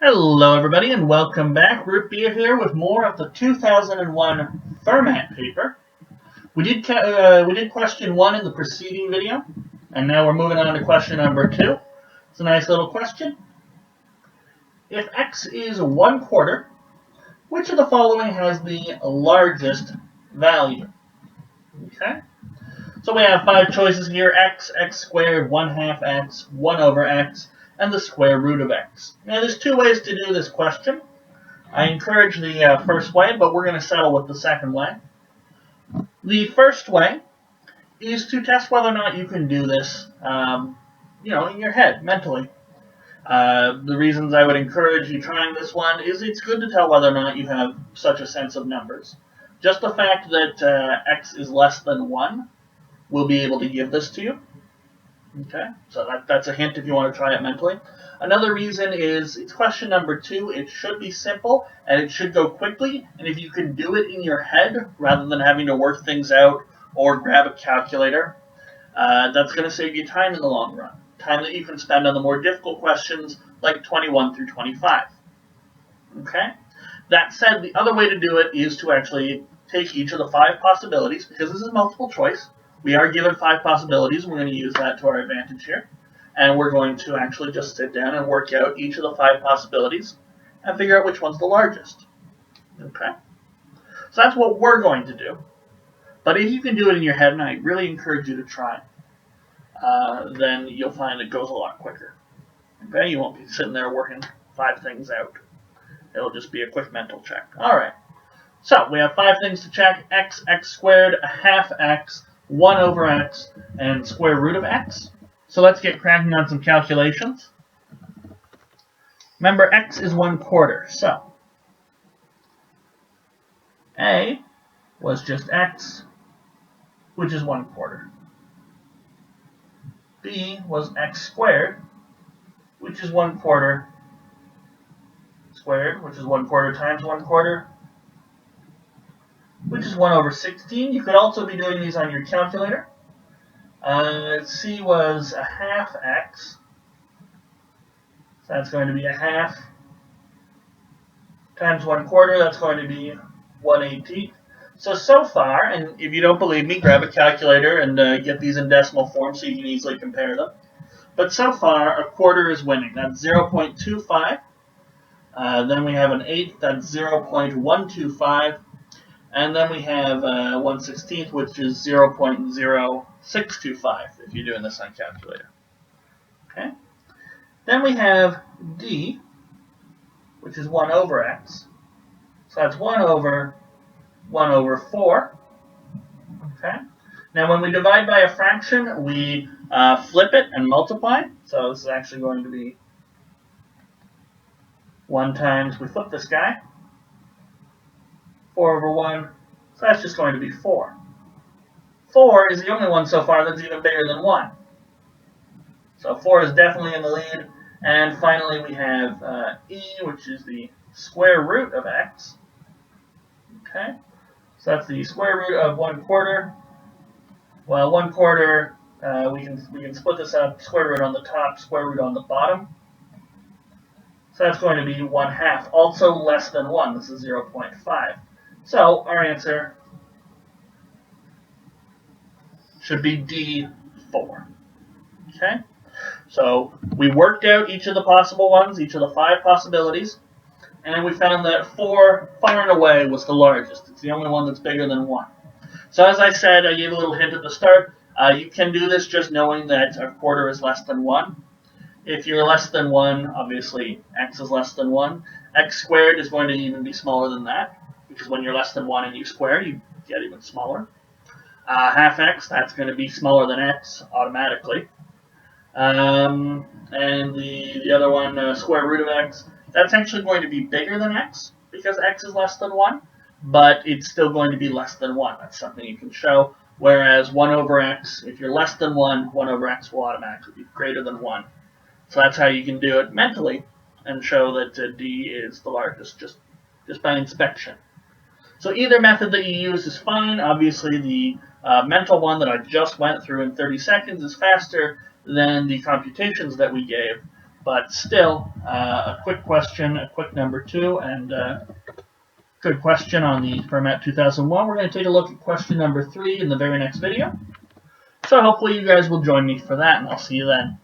Hello everybody and welcome back. Root Beer here with more of the 2001 Fermat paper. We did question 1 in the preceding video, and now we're moving on to question number 2. It's a nice little question. If x is 1/4, which of the following has the largest value? Okay, so we have 5 choices here: x, x squared, 1/2 x, 1 over x, and the square root of x. Now there's 2 ways to do this question. I encourage the first way, but we're going to settle with the second way. The first way is to test whether or not you can do this, in your head, mentally. The reasons I would encourage you trying this one is it's good to tell whether or not you have such a sense of numbers. Just the fact that x is less than 1 will be able to give this to you. Okay, so that's a hint if you want to try it mentally. Another reason is it's question number 2. It should be simple and it should go quickly. And if you can do it in your head rather than having to work things out or grab a calculator, that's going to save you time in the long run. Time that you can spend on the more difficult questions like 21 through 25. Okay? That said, the other way to do it is to actually take each of the 5 possibilities, because this is multiple choice. We are given 5 possibilities, and we're going to use that to our advantage here. And we're going to actually just sit down and work out each of the 5 possibilities and figure out which one's the largest. Okay? So that's what we're going to do. But if you can do it in your head, and I really encourage you to try, then you'll find it goes a lot quicker. Okay? You won't be sitting there working 5 things out. It'll just be a quick mental check. All right. So we have 5 things to check: x, x squared, 1/2 x, 1 over x, and square root of x. So let's get cracking on some calculations. Remember, x is 1/4, so a was just x, which is 1/4. b was x squared, which is 1/4 squared, which is 1/4 times 1/4, which is 1 over 16. You could also be doing these on your calculator. C was 1/2 x, so that's going to be 1/2 times 1/4, that's going to be 1/18. So far, and if you don't believe me, grab a calculator and get these in decimal form so you can easily compare them. But so far, 1/4 is winning. That's 0.25. Then we have an 1/8, that's 0.125. And then we have 1/16, which is 0.0625 if you're doing this on calculator. Okay. Then we have d, which is 1 over x. So that's 1 over 4. Okay. Now when we divide by a fraction, we flip it and multiply. So this is actually going to be 1 times, we flip this guy, 4 over 1, so that's just going to be 4. 4 is the only one so far that's even bigger than 1. So 4 is definitely in the lead. And finally we have e, which is the square root of x. Okay, so that's the square root of 1/4. Well, 1/4, we can split this up: square root on the top, square root on the bottom. So that's going to be 1/2, also less than 1. This is 0.5. So our answer should be D4. Okay? So we worked out each of the possible ones, each of the 5 possibilities, and we found that 4 far and away was the largest. It's the only one that's bigger than 1. So as I said, I gave a little hint at the start. You can do this just knowing that 1/4 is less than 1. If you're less than 1, obviously x is less than 1. X squared is going to even be smaller than that, because when you're less than 1 and you square, you get even smaller. 1/2 x, that's going to be smaller than x automatically. And the other one, square root of x, that's actually going to be bigger than x, because x is less than 1, but it's still going to be less than 1. That's something you can show. Whereas 1 over x, if you're less than 1, 1 over x will automatically be greater than 1. So that's how you can do it mentally and show that D is the largest just by inspection. So either method that you use is fine. Obviously, the mental one that I just went through in 30 seconds is faster than the computations that we gave. But still, a quick question, a quick number 2, and good question on the Fermat 2001. We're going to take a look at question number 3 in the very next video. So hopefully you guys will join me for that, and I'll see you then.